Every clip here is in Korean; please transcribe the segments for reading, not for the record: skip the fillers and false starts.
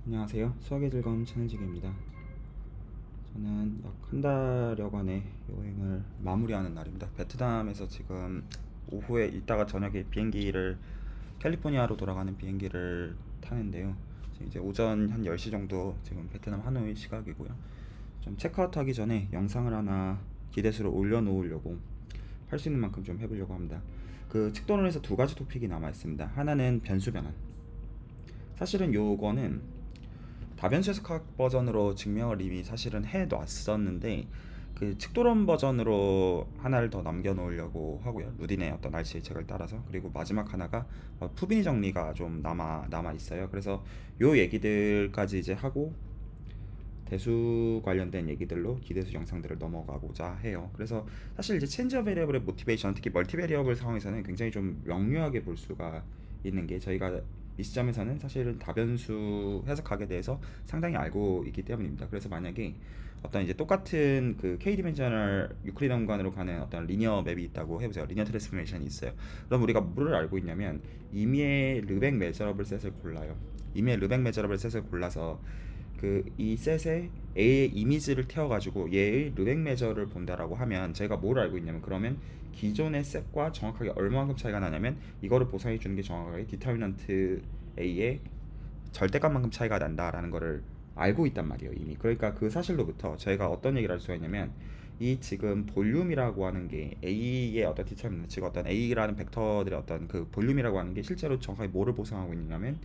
안녕하세요. 수학의 즐거움 채널지기입니다. 저는 약 한 달여간의 여행을 마무리하는 날입니다. 베트남에서 지금 오후에 이따가 저녁에 비행기를 캘리포니아로 돌아가는 비행기를 타는데요. 지금 이제 오전 한 10시 정도 지금 베트남 하노이 시각이고요. 좀 체크아웃 하기 전에 영상을 하나 기대수로 올려놓으려고 할 수 있는 만큼 좀 해보려고 합니다. 그 측도론에서 두 가지 토픽이 남아 있습니다. 하나는 변수 변환. 사실은 요거는 다변수 해석학 버전으로 증명을 이미 사실은 해놨었는데 그 측도론 버전으로 하나를 더 남겨놓으려고 하고요. 루딘의 어떤 RC의 책을 따라서. 그리고 마지막 하나가 푸비니 정리가 좀 남아 있어요. 그래서 요 얘기들까지 이제 하고 대수 관련된 얘기들로 기대수 영상들을 넘어가고자 해요. 그래서 사실 이제 체인지 어 베리어블의 모티베이션, 특히 멀티 베리어블 상황에서는 굉장히 좀 명료하게 볼 수가 있는 게, 저희가 이 시점에서는 사실은 다변수 해석학에 대해서 상당히 알고 있기 때문입니다. 그래서 만약에 어떤 이제 똑같은 그 k 디멘셔널 유클리드 공간으로 가는 어떤 리니어 맵이 있다고 해보세요. 리니어 트랜스포메이션이 있어요. 그럼 우리가 뭐를 알고 있냐면, 임의의 르벡 메저러블 셋을 골라요. 임의의 르벡 메저러블 셋을 골라서 그 이 셋에 A의 이미지를 태워가지고 얘의 르벡 메저를 본다라고 하면, 제가 뭘 알고 있냐면, 그러면 기존의 셋과 정확하게 얼마만큼 차이가 나냐면 이거를 보상해 주는 게 정확하게 디터미넌트 A의 절대값만큼 차이가 난다라는 거를 알고 있단 말이에요 이미. 그러니까 그 사실로부터 저희가 어떤 얘기를 할 수가 있냐면, 이 지금 볼륨이라고 하는 게 A의 어떤 디터미넌트, 즉 어떤 A라는 벡터들의 어떤 그 볼륨이라고 하는 게 실제로 정확하게 뭐를 보상하고 있냐면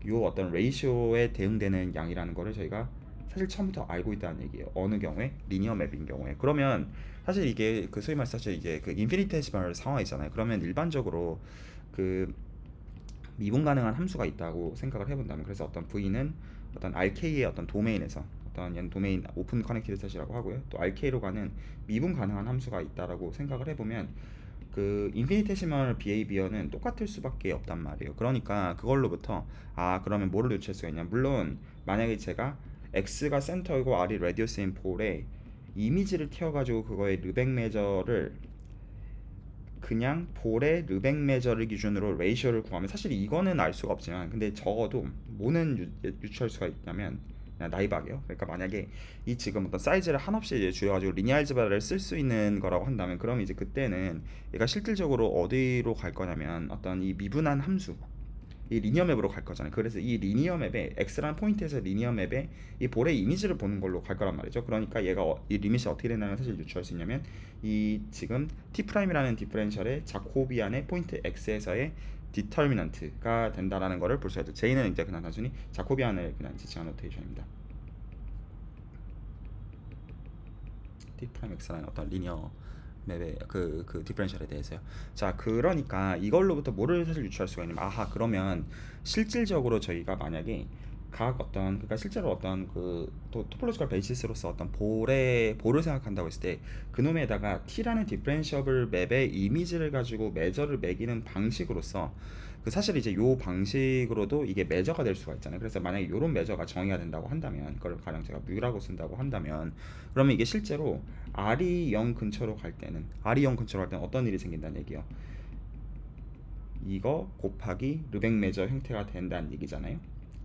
요 어떤 레이쇼에 대응되는 양이라는 거를 저희가 사실 처음부터 알고 있다는 얘기예요. 어느 경우에? 리니어 맵인 경우에. 그러면 사실 이게 그 소위 말해서 사실 이게 그 인피니테시멀 상황이잖아요. 그러면 일반적으로 그 미분 가능한 함수가 있다고 생각을 해본다면, 그래서 어떤 v는 어떤 RK의 어떤 도메인에서, 어떤 얘는 도메인 오픈 커넥티드 셋이라고 하고요, 또 RK로 가는 미분 가능한 함수가 있다라고 생각을 해보면 그 인피니테시멀 비헤이비어는 똑같을 수밖에 없단 말이에요. 그러니까 그걸로부터 그러면 뭐를 유추할 수가 있냐, 물론 만약에 제가 x가 센터이고 r이 레디어스인 볼에 이미지를 튀어가지고 그거의 르벡 메저를 그냥 볼의 르벡 메저를 기준으로 레이셔를 구하면, 사실 이거는 알 수가 없지만 근데 적어도 뭐는 유추할 수가 있냐면 그냥 나이박이에요. 그러니까 만약에 이 지금 어떤 사이즈를 한없이 이제 줄여가지고 리니어 알즈브라를 쓸 수 있는 거라고 한다면, 그럼 이제 그때는 얘가 실질적으로 어디로 갈 거냐면 어떤 이 미분한 함수, 이 리니어 맵으로 갈 거잖아요. 그래서 이 리니어 맵에 x라는 포인트에서 리니어 맵에 이 볼의 이미지를 보는 걸로 갈 거란 말이죠. 그러니까 얘가 이 리밋이 어떻게 되냐면 사실 유추할 수 있냐면, 이 지금 t''이라는 디퍼렌셜의 자코비안의 포인트 x에서의 디터미넌트가 된다라는 거를 볼 수가 있죠. j는 이제 그냥 단순히 자코비안을 그냥 지칭한 노테이션입니다. t'(x라는 어떤 리니어 맵의 그 디퍼렌셜에 대해서요. 자, 그러니까 이걸로부터 뭐를 사실 유추할 수가 있냐면, 그러면 실질적으로 저희가 만약에 각 어떤, 그러니까 실제로 어떤 그 토폴로지컬 베이시스로서 어떤 볼을 생각한다고 했을 때 그놈에다가 t라는 디퍼렌셔블 맵의 이미지를 가지고 매저를 매기는 방식으로서, 그 사실 이제 요 방식으로도 이게 매저가 될 수가 있잖아요. 그래서 만약에 요런 매저가 정의가 된다고 한다면, 그걸 가령 제가 뮤라고 쓴다고 한다면, 그러면 이게 실제로 R이 0 근처로 갈 때는 어떤 일이 생긴다는 얘기예요. 이거 곱하기 르벡 메저 형태가 된다는 얘기잖아요.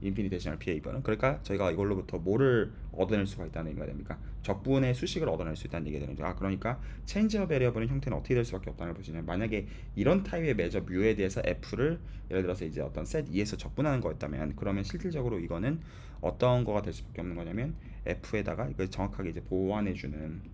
인피니테이셔널 비헤이버는. 그러니까 저희가 이걸로부터 뭐를 얻어낼 수가 있다는 얘기가 됩니까? 적분의 수식을 얻어낼 수 있다는 얘기가 되는 거죠. 그러니까 체인지 어 베리어블의 형태는 어떻게 될 수밖에 없다는 걸 보시면, 만약에 이런 타입의 메저 뮤에 대해서 f를 예를 들어서 이제 어떤 셋 2에서 적분하는 거였다면, 그러면 실질적으로 이거는 어떤 거가 될 수밖에 없는 거냐면 f에다가 이걸 정확하게 이제 보완해주는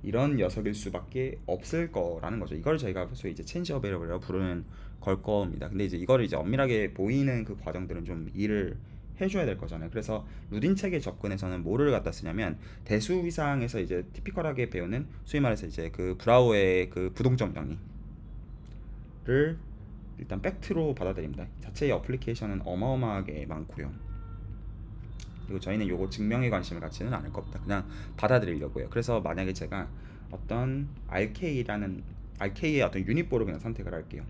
이런 녀석일 수밖에 없을 거라는 거죠. 이걸 저희가 소위 이제 체인지 어 베리어블이라고 부르는 걸 겁니다. 근데 이제 이거를 이제 엄밀하게 보이는 그 과정들은 좀 일을 해줘야 될 거잖아요. 그래서 루딘 책의 접근에서는 뭐를 갖다 쓰냐면, 대수 위상에서 이제 티피컬하게 배우는, 소위 말해서 이제 그 브라우의 그 부동점 정의를 일단 팩트로 받아들입니다. 자체의 어플리케이션은 어마어마하게 많고요. 그리고 저희는 요거 증명에 관심을 갖지는 않을 겁니다. 그냥 받아들이려고요. 그래서 만약에 제가 어떤 RK의 어떤 유닛볼을 그냥 선택을 할게요.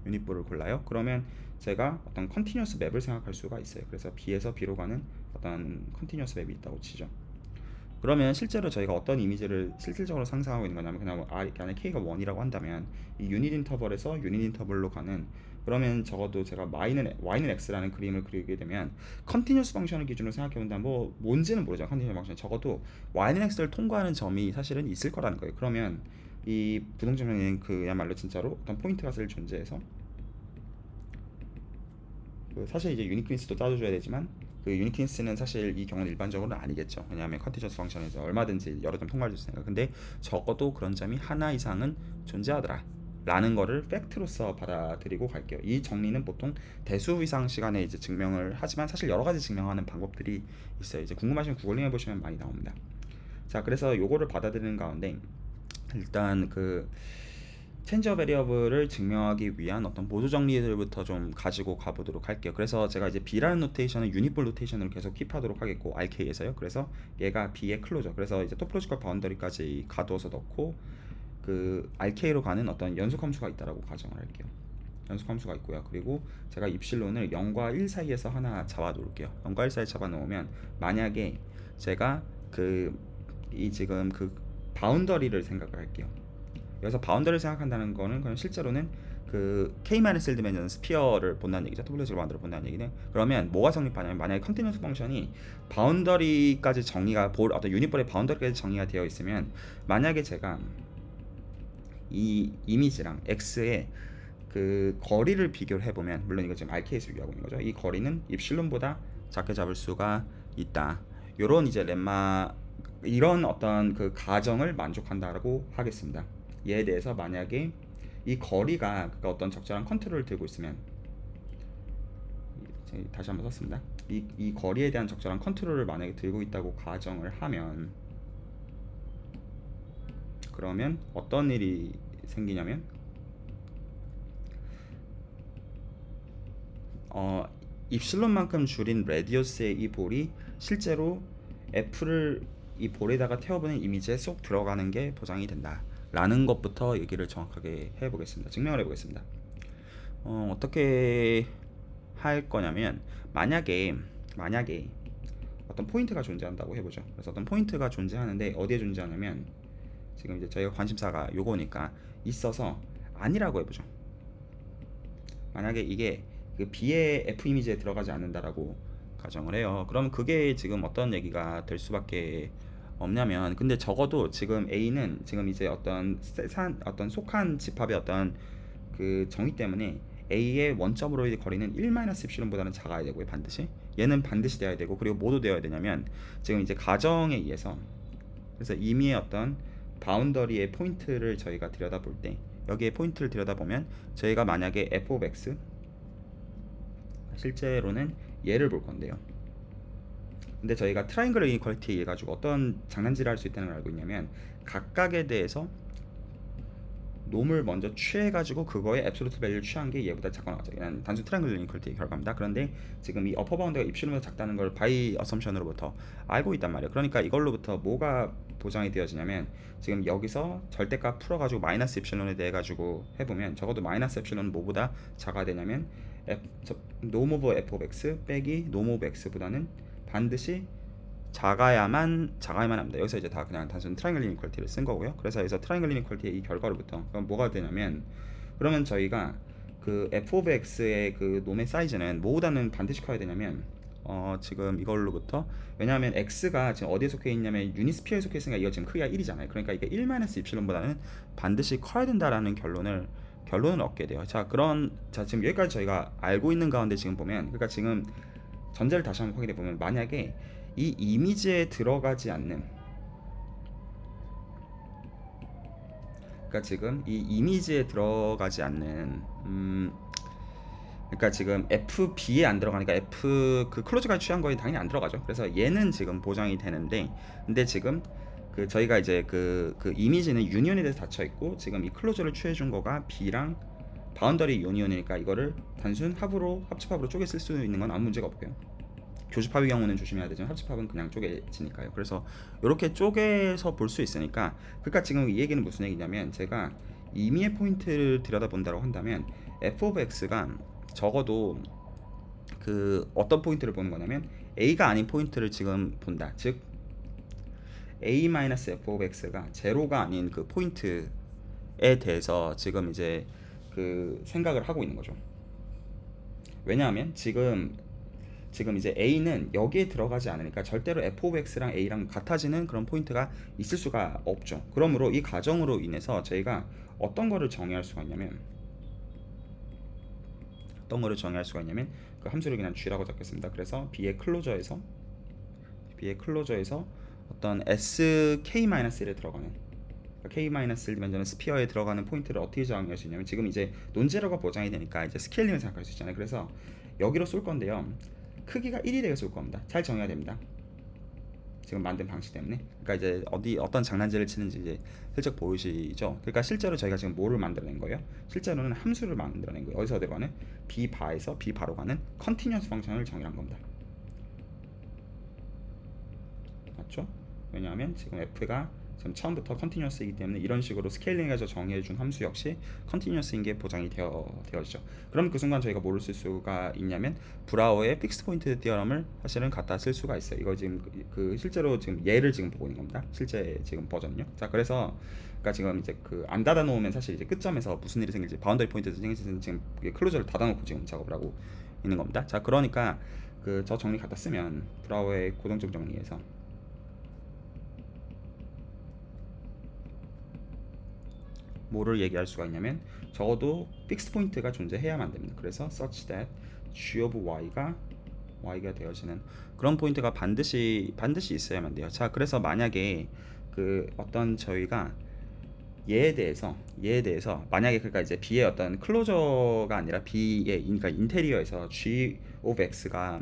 유닛볼을 골라요. 그러면 제가 어떤 컨티뉴어스 맵을 생각할 수가 있어요. 그래서 B에서 B로 가는 어떤 컨티뉴어스 맵이 있다고 치죠. 그러면 실제로 저희가 어떤 이미지를 실질적으로 상상하고 있는 거냐면, 그냥 K가 1이라고 한다면 이 유닛 인터벌에서 유닛 인터벌로 가는 그러면 적어도 제가 y는 x라는 그림을 그리게 되면 컨티뉴스 펑션을 기준으로 생각해 본다면 뭐 뭔지는 모르죠. 컨티뉴스 펑션 적어도 y는 x를 통과하는 점이 사실은 있을 거라는 거예요. 그러면 이 부동점에는 그야말로 진짜로 어떤 포인트가 쓸 존재해서 사실 이제 유니크니스도 따져줘야 되지만 그 유니크니스는 사실 이 경우는 일반적으로는 아니겠죠. 왜냐하면 컨티뉴스 펑션에서 얼마든지 여러 점 통과할 수 있으니까. 근데 적어도 그런 점이 하나 이상은 존재하더라 라는 거를 팩트로서 받아들이고 갈게요. 이 정리는 보통 대수 이상 시간에 이제 증명을 하지만 사실 여러 가지 증명하는 방법들이 있어요. 이제 궁금하시면 구글링 해보시면 많이 나옵니다. 자, 그래서 요거를 받아들이는 가운데 일단 그 체인저 베리어블을 증명하기 위한 어떤 보조 정리들부터 좀 가지고 가보도록 할게요. 그래서 제가 이제 B라는 노테이션은 유니볼 노테이션으로 계속 킵하도록 하겠고 RK에서요. 그래서 얘가 B의 클로저. 그래서 이제 토포로지컬 바운더리까지 가두어서 넣고 그 RK로 가는 어떤 연속 함수가 있다라고 가정을 할게요. 연속 함수가 있고요. 그리고 제가 입실론을 0과 1 사이에서 하나 잡아 놓을게요. 0과 1 사이에 잡아 놓으면 만약에 제가 지금 그 바운더리를 생각을 할게요. 여기서 바운더리를 생각한다는 거는 그냥 실제로는 그 k-1 디멘전 스피어를 본다는 얘기죠. 토플레지를 만들어 본다는 얘기는. 그러면 뭐가 성립하냐면 만약에 컨티뉴스 펑션이 바운더리까지 정의가 어떤 유니볼의 바운더리까지 정의가 되어 있으면 만약에 제가 이 이미지랑 x의 그 거리를 비교를 해보면 물론 이거 지금 RK에서 비교하고 있는 거죠. 이 거리는 입실론보다 작게 잡을 수가 있다. 요런 이제 렘마 이런 어떤 그 가정을 만족한다라고 하겠습니다. 얘에 대해서 만약에 이 거리가 어떤 적절한 컨트롤을 들고 있으면 다시 한번 썼습니다. 이 거리에 대한 적절한 컨트롤을 만약에 들고 있다고 가정을 하면 그러면 어떤 일이 생기냐면 입실론만큼 줄인 레디어스의 이 볼이 실제로 F를 이 볼에다가 태워보는 이미지에 쏙 들어가는 게 보장이 된다 라는 것부터 얘기를 정확하게 해보겠습니다. 증명을 해보겠습니다. 어떻게 할 거냐면 만약에 어떤 포인트가 존재한다고 해보죠. 그래서 어떤 포인트가 존재하는데 어디에 존재하냐면 지금 이제 저희가 관심사가 요거니까 있어서 아니라고 해보죠. 만약에 이게 그 B의 F 이미지에 들어가지 않는다라고 가정을 해요. 그럼 그게 지금 어떤 얘기가 될 수밖에 없냐면 근데 적어도 지금 A는 지금 이제 어떤 속한 집합의 어떤 그 정의 때문에 A의 원점으로의 거리는 1-epsilon보다는 작아야 되고요. 반드시 얘는 반드시 되어야 되고 그리고 뭐도 되어야 되냐면 지금 이제 가정에 의해서 그래서 임의의 어떤 바운더리의 포인트를 저희가 들여다볼 때 여기에 포인트를 들여다보면 저희가 만약에 f of x 실제로는 얘를 볼 건데요. 근데 저희가 트라이앵글 이니퀄리티 해가지고 어떤 장난질을 할 수 있다는 걸 알고 있냐면 각각에 대해서 놈을 먼저 취해가지고 그거에 앱솔루트 밸류를 취한 게 얘보다 작거나 같죠. 그냥 단순 트라이앵글 이니퀄리티 결과입니다. 그런데 지금 이 어퍼 바운드가 입실론보다 작다는 걸 바이 어썸션으로부터 알고 있단 말이에요. 그러니까 이걸로부터 뭐가 보장이 되어지냐면 지금 여기서 절대값 풀어가지고 마이너스 입실론에 대해 가지고 해보면 적어도 마이너스 입실론은 뭐보다 작아야 되냐면 놈 오브 f of x 빼기 놈 오브 x보다는 반드시 작아야만 합니다. 여기서 이제 다 그냥 단순 트라이앵글 이니퀄리티를 쓴 거고요. 그래서 여기서 트라이앵글 이니퀄리티의 이 결과로부터 그럼 뭐가 되냐면 그러면 저희가 그 f of x의 그 놈의 사이즈는 뭐보다는 반드시 커야 되냐면 지금 이걸로부터 왜냐하면 x가 지금 어디에 속해 있냐면 유니스피어에 속해 있으니까 이거 지금 크기가 1이잖아요. 그러니까 이게 1-입실론보다는 반드시 커야 된다라는 결론을 얻게 돼요. 자 지금 여기까지 저희가 알고 있는 가운데 지금 보면 그러니까 지금 전제를 다시 한번 확인해 보면 만약에 이 이미지에 들어가지 않는 그러니까 지금 이 이미지에 들어가지 않는 그러니까 지금 FB에 안 들어가니까 F 그 클로즈까지 취한 거에 당연히 안 들어가죠. 그래서 얘는 지금 보장이 되는데 근데 지금 그 저희가 이제 그 이미지는 유니온에 대해서 닫혀 있고 지금 이 클로즈를 취해 준 거가 B랑 바운더리 유니온이니까 이거를 단순 합집합으로 쪼개 쓸 수 있는 건 아무 문제가 없고요. 교집합의 경우는 조심해야 되지만 합집합은 그냥 쪼개지니까요. 그래서 이렇게 쪼개서 볼 수 있으니까 그러니까 지금 이 얘기는 무슨 얘기냐면 제가 임의의 포인트를 들여다본다고 한다면 f of x가 적어도 그 어떤 포인트를 보는 거냐면 a가 아닌 포인트를 지금 본다. 즉 a-f of x가 제로가 아닌 그 포인트에 대해서 지금 이제 그 생각을 하고 있는 거죠. 왜냐하면 지금 이제 A는 여기에 들어가지 않으니까 절대로 f of x랑 A랑 같아지는 그런 포인트가 있을 수가 없죠. 그러므로 이 과정으로 인해서 저희가 어떤 거를 정의할 수가 있냐면 그 함수를 그냥 g라고 잡겠습니다. 그래서 B의 클로저에서 어떤 SK-1에 들어가는 K-1는 스피어에 들어가는 포인트를 어떻게 정의할 수 있냐면 지금 이제 논제로가 보장이 되니까 이제 스케일링을 생각할 수 있잖아요. 그래서 여기로 쏠 건데요. 크기가 1이 되게 쏠 겁니다. 잘 정해야 됩니다. 지금 만든 방식 때문에. 그러니까 이제 어떤 장난질을 치는지 이제 슬쩍 보이시죠? 그러니까 실제로 저희가 지금 뭐를 만들어낸 거예요? 실제로는 함수를 만들어낸 거예요. 어디서 들어가는? B 바에서 B 바로 가는 컨티뉴어스 펑션을 정의한 겁니다. 맞죠? 왜냐하면 지금 F가 지금 처음부터 컨티뉴어스이기 때문에 이런 식으로 스케일링해서 정의해준 함수 역시 컨티뉴어스인 게 보장이 되어지죠. 그럼 그 순간 저희가 뭐를 쓸 수가 있냐면 브라우어의 픽스드 포인트 티어럼을 사실은 갖다 쓸 수가 있어요. 이거 지금 실제로 지금 얘를 지금 보고 있는 겁니다. 실제 지금 버전요. 자, 그래서 그러니까 지금 이제 안 닫아 놓으면 사실 이제 끝점에서 무슨 일이 생길지 바운더리 포인트에서 생길지 지금 클로저를 닫아 놓고 지금 작업을 하고 있는 겁니다. 자, 그러니까 저 정리 갖다 쓰면 브라우어의 고정점 정리에서 뭐를 얘기할 수가 있냐면 적어도 픽스 포인트가 존재해야만 됩니다. 그래서 such that g of y가 되어지는 그런 포인트가 반드시 있어야만 돼요. 자, 그래서 만약에 어떤 저희가 얘에 대해서 만약에 그러니까 이제 B의 어떤 클로저가 아니라 B의 그러니까 인테리어에서 g of x가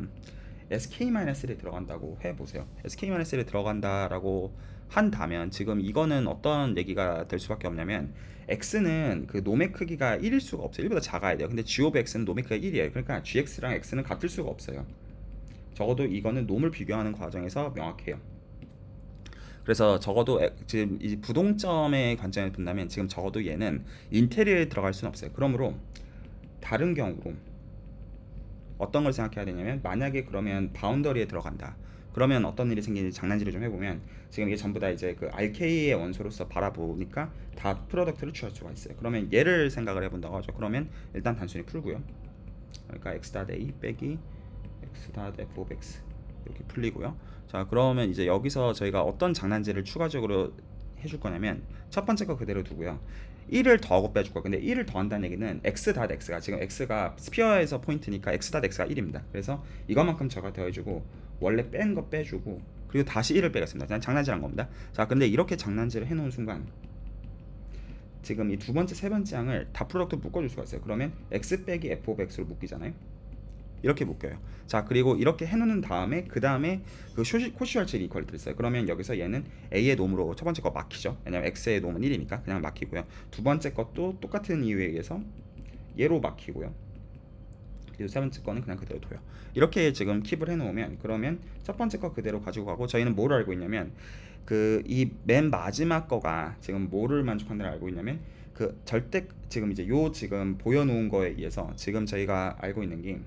SK-1에 들어간다고 해보세요. SK-1에 들어간다라고 한다면 지금 이거는 어떤 얘기가 될 수밖에 없냐면 x는 그 놈의 크기가 1일 수가 없어요. 1보다 작아야 돼요. 근데 g of x는 놈의 크기가 1이에요. 그러니까 gx랑 x는 같을 수가 없어요. 적어도 이거는 놈을 비교하는 과정에서 명확해요. 그래서 적어도 지금 이 부동점의 관점에 본다면 지금 적어도 얘는 인테리어에 들어갈 수는 없어요. 그러므로 다른 경우로 어떤 걸 생각해야 되냐면 만약에 그러면 바운더리에 들어간다. 그러면 어떤 일이 생기는지 장난질을 좀 해보면 지금 이게 전부 다 이제 RK의 원소로서 바라보니까 다 프로덕트를 취할 수가 있어요. 그러면 얘를 생각을 해본다고 하죠. 그러면 일단 단순히 풀고요. 그러니까 x.a 빼기 x.f of x 이렇게 풀리고요. 자, 그러면 이제 여기서 저희가 어떤 장난질을 추가적으로 해줄 거냐면 첫 번째 거 그대로 두고요. 1을 더하고 빼줄 거예요. 근데 1을 더한다는 얘기는 x.x가 지금 x가 스피어에서 포인트니까 x.x가 1입니다. 그래서 이것만큼 제가 더해주고 원래 뺀 거 빼주고 그리고 다시 1을 빼겠습니다. 그냥 장난질한 겁니다. 자, 근데 이렇게 장난질을 해놓은 순간 지금 이 두 번째, 세 번째 항을 다 프로덕트 묶어줄 수가 있어요. 그러면 x 빼기 f of x로 묶이잖아요. 이렇게 묶여요. 자, 그리고 이렇게 해놓은 다음에 그 다음에 코시왈츠 이퀄리티를 써요. 그러면 여기서 얘는 a의 놈으로 첫 번째 거 막히죠. 왜냐면 x의 놈은 1이니까 그냥 막히고요. 두 번째 것도 똑같은 이유에 의해서 얘로 막히고요. 그리고 세 번째 거는 그냥 그대로 둬요. 이렇게 지금 킵을 해놓으면 그러면 첫 번째 거 그대로 가지고 가고 저희는 뭘 알고 있냐면 이 맨 마지막 거가 지금 뭐를 만족한다를 알고 있냐면 절대 지금 이제 지금 보여놓은 거에 의해서 지금 저희가 알고 있는 게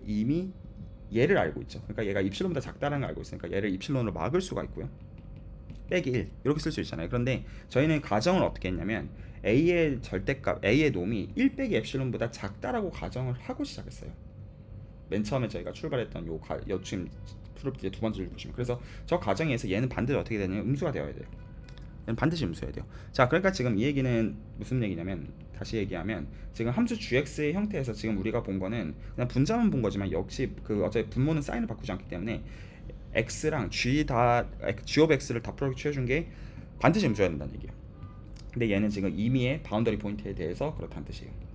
이미 얘를 알고 있죠. 그러니까 얘가 입실론보다 작다라는 걸 알고 있으니까 얘를 입실론으로 막을 수가 있고요. 빼기 1 이렇게 쓸 수 있잖아요. 그런데 저희는 가정을 어떻게 했냐면 a의 절대값, a의 놈이 1 빼기 엡실론보다 작다라고 가정을 하고 시작했어요. 맨 처음에 저희가 출발했던 지금 프로 두 번째를 보시면 그래서 저 가정에서 얘는 반드시 어떻게 되냐면 음수가 되어야 돼요. 얘는 반드시 음수여야 돼요. 자, 그러니까 지금 이 얘기는 무슨 얘기냐면 다시 얘기하면 지금 함수 gx의 형태에서 지금 우리가 본 거는 그냥 분자만 본 거지만 역시 어차피 분모는 사인을 바꾸지 않기 때문에 x랑 g of x를 다 프로덕트 취해준 게 반드시 음수여야 된다는 얘기예요. 근데 얘는 지금 임의의 바운더리 포인트에 대해서 그렇다는 뜻이에요.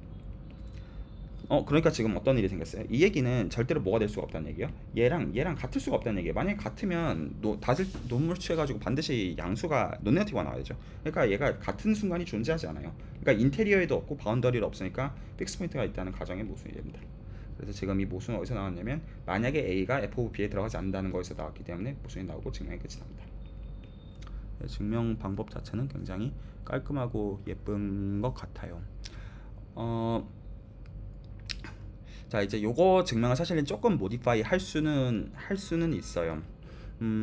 그러니까 지금 어떤 일이 생겼어요? 이 얘기는 절대로 뭐가 될 수가 없다는 얘기예요. 얘랑 같을 수가 없다는 얘기예요. 만약에 같으면 다들 논문을 취해가지고 반드시 양수가 논네거티브가 나와야죠. 그러니까 얘가 같은 순간이 존재하지 않아요. 그러니까 인테리어에도 없고 바운더리도 없으니까 픽스 포인트가 있다는 가정의 모순이 됩니다. 그래서 지금 이 모순은 어디서 나왔냐면 만약에 a가 f of b에 들어가지 않는다는 거에서 나왔기 때문에 모순이 나오고 증명이 끝이 납니다. 증명 방법 자체는 굉장히 깔끔하고 예쁜 것 같아요. 자, 이제 요거 증명을 사실은 조금 모디파이 할 수는 있어요.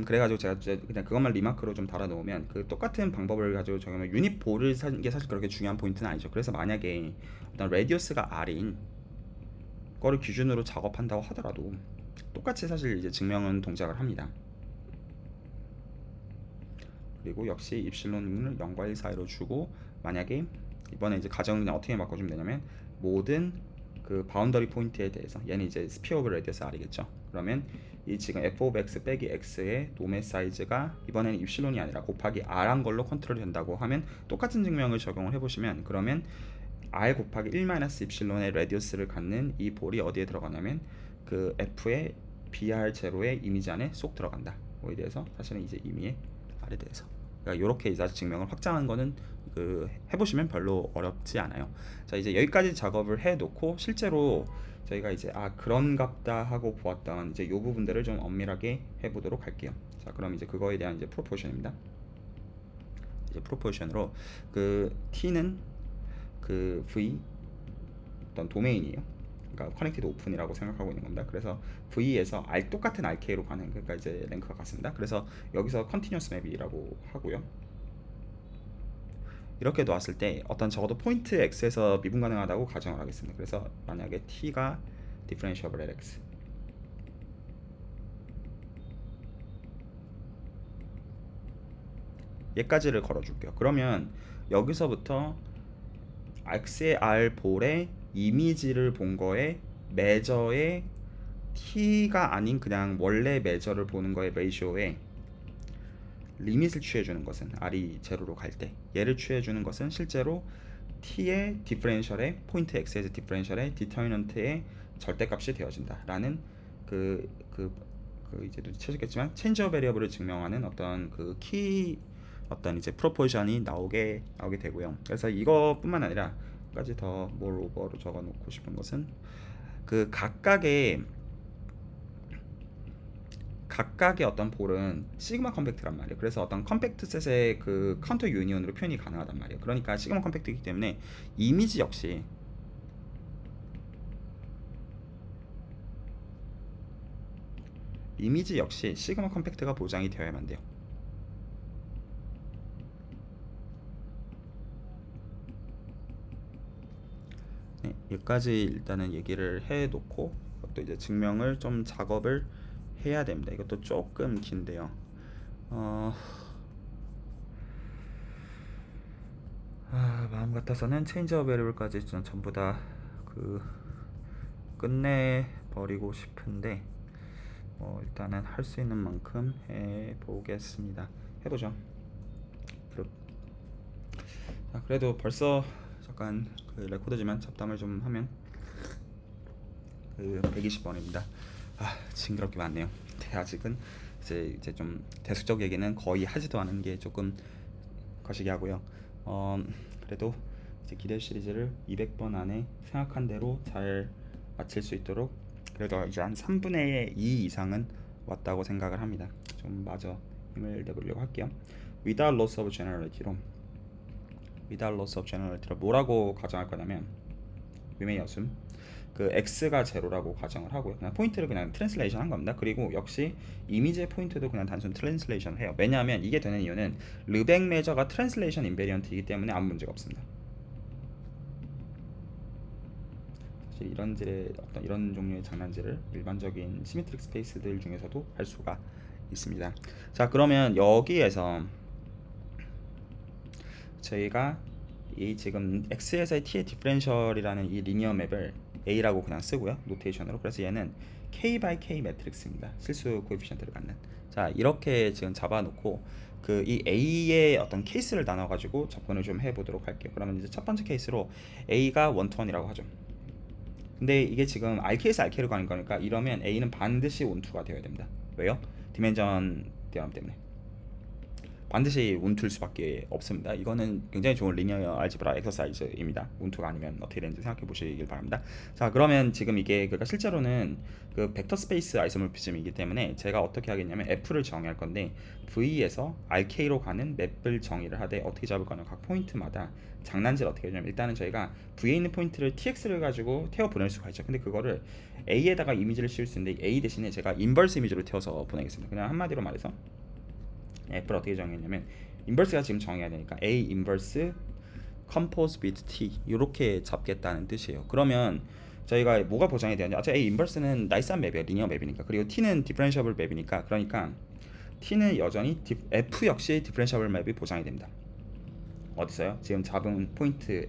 그래가지고 제가 그냥 그것만 리마크로 좀 달아놓으면 똑같은 방법을 가지고 적용하면 유닛 볼을 사는 게 사실 그렇게 중요한 포인트는 아니죠. 그래서 만약에 어떤 레디어스가 r인 거를 기준으로 작업한다고 하더라도 똑같이 사실 이제 증명은 동작을 합니다. 그리고 역시 입실론을 0과 1 사이로 주고, 만약에 이번에 이제 가정을 그냥 어떻게 바꿔주면 되냐면 모든 그 바운더리 포인트에 대해서, 얘는 이제 스피어 오브 레디어스 R이겠죠. 그러면 이 지금 f of x 빼기 x의 도메 사이즈가 이번에는 입실론이 아니라 곱하기 r한 걸로 컨트롤 된다고 하면 똑같은 증명을 적용을 해보시면, 그러면 r 곱하기 1 마이너스 입실론의 레디어스를 갖는 이 볼이 어디에 들어가냐면 그 f의 br 제로의 이미지 안에 쏙 들어간다. 뭐에 대해서 사실은 이제 이미의 r에 대해서. 그러니까 이렇게 이제 증명을 확장한 거는 그 해보시면 별로 어렵지 않아요. 자, 이제 여기까지 작업을 해놓고 실제로 저희가 이제 그런 값다 하고 보았던 이제 요 부분들을 좀 엄밀하게 해보도록 할게요. 자, 그럼 이제 그거에 대한 이제 프로포션입니다. 이제 프로포션으로 그 t는 그 v 어떤 도메인이에요. 그러니까 커넥티드 오픈이라고 생각하고 있는 겁니다. 그래서 v에서 똑같은 rk로 가는, 그러니까 이제 랭크가 같습니다. 그래서 여기서 컨티뉴어스 맵이라고 하고요. 이렇게 놓았을 때 어떤 적어도 포인트 x에서 미분 가능하다고 가정을 하겠습니다. 그래서 만약에 t가 differentiable at x, 얘까지를 걸어줄게요. 그러면 여기서부터 x의 r 볼의 이미지를 본 거에 매저의 t가 아닌 그냥 원래 매저를 보는 거에 레이쇼에 리밋을 취해주는 것은 r이 제로로 갈 때, 얘를 취해주는 것은 실제로 t의 디퍼렌셜의 포인트 x의 디퍼렌셜의 디터미넌트의 절대값이 되어진다 라는 그 이제 눈치채셨겠지만 체인지 오브 베리어블을 증명하는 어떤 그 키 어떤 이제 프로포션이 나오게 되고요. 그래서 이것뿐만 아니라 한 가지 더 모로버로 적어 놓고 싶은 것은 그 각각의 어떤 볼은 시그마 컴팩트란 말이에요. 그래서 어떤 컴팩트 셋의 그 카운터 유니온으로 표현이 가능하단 말이에요. 그러니까 시그마 컴팩트이기 때문에 이미지 역시 시그마 컴팩트가 보장이 되어야만 돼요. 네, 여기까지 일단은 얘기를 해놓고 또 이제 증명을 좀 작업을 해야 됩니다. 이것도 조금 긴데요. 마음 같아서는 체인지 오브 베리어블까지 전부 다 끝내 버리고 싶은데 일단은 할 수 있는 만큼 해보겠습니다. 해보죠. 자, 그래도 벌써 잠깐 그 레코드지만 잡담을 좀 하면 120번입니다. 징그럽게 많네요. 아직은 이제 좀 대수적 얘기는 거의 하지도 않은 게 조금 거시기 하고요. 그래도 이제 기대 시리즈를 200번 안에 생각한 대로 잘 마칠 수 있도록 그래도 이제 한 3분의 2 이상은 왔다고 생각을 합니다. 좀 마저 힘을 내보려고 할게요. Without loss of generality로 뭐라고 가정할 거냐면, we may assume 그 x가 제로라고 가정을 하고요. 그냥 포인트를 그냥 트랜슬레이션 한 겁니다. 그리고 역시 이미지의 포인트도 그냥 단순 트랜슬레이션 해요. 왜냐하면 이게 되는 이유는 르벡 메저가 트랜슬레이션 인베리언트이기 때문에 아무 문제가 없습니다. 사실 이런 종류의 장난질을 일반적인 시메트릭 스페이스들 중에서도 할 수가 있습니다. 자, 그러면 여기에서 저희가 이 지금 x에서의 t의 디퍼렌셜이라는 이 리니어 맵을 a라고 그냥 쓰고요, 노테이션으로. 그래서 얘는 k by k 매트릭스입니다. 실수 코에피션트를 갖는. 자, 이렇게 지금 잡아놓고 그 이 a의 어떤 케이스를 나눠가지고 접근을 좀 해보도록 할게요. 그러면 이제 첫 번째 케이스로 a가 1, 2, 1이라고 하죠. 근데 이게 지금 rk에서 rk로 가는 거니까 이러면 a는 반드시 1, 2가 되어야 됩니다. 왜요? 디멘전 대함 때문에 반드시 운투일 수밖에 없습니다. 이거는 굉장히 좋은 리니어 알지브라 엑서사이즈입니다. 운투가 아니면 어떻게 되는지 생각해 보시길 바랍니다. 자, 그러면 지금 이게 그러니까 실제로는 그 벡터 스페이스 아이소모피즘이기 때문에 제가 어떻게 하겠냐면 f를 정의할 건데 v에서 rk로 가는 맵을 정의를 하되 어떻게 잡을 거냐, 각 포인트마다 장난질 어떻게 하냐면 일단은 저희가 v에 있는 포인트를 tx를 가지고 태워 보낼 수가 있죠. 근데 그거를 a에다가 이미지를 씌울 수 있는데 a 대신에 제가 인버스 이미지로 태워서 보내겠습니다. 그냥 한마디로 말해서 f를 어떻게 정했냐면 인버스가 지금 정해야 되니까 a 인버스 컴포즈 비트 t 이렇게 잡겠다는 뜻이에요. 그러면 저희가 뭐가 보장이 되느냐, 어차피 A 인버스는 나이스한 맵이에요. 리니어 맵이니까. 그리고 T는 디퍼런셔블 맵이니까, 그러니까 T는 여전히 F 역시 디퍼런셔블 맵이 보장이 됩니다. 어디서요? 지금 잡은 포인트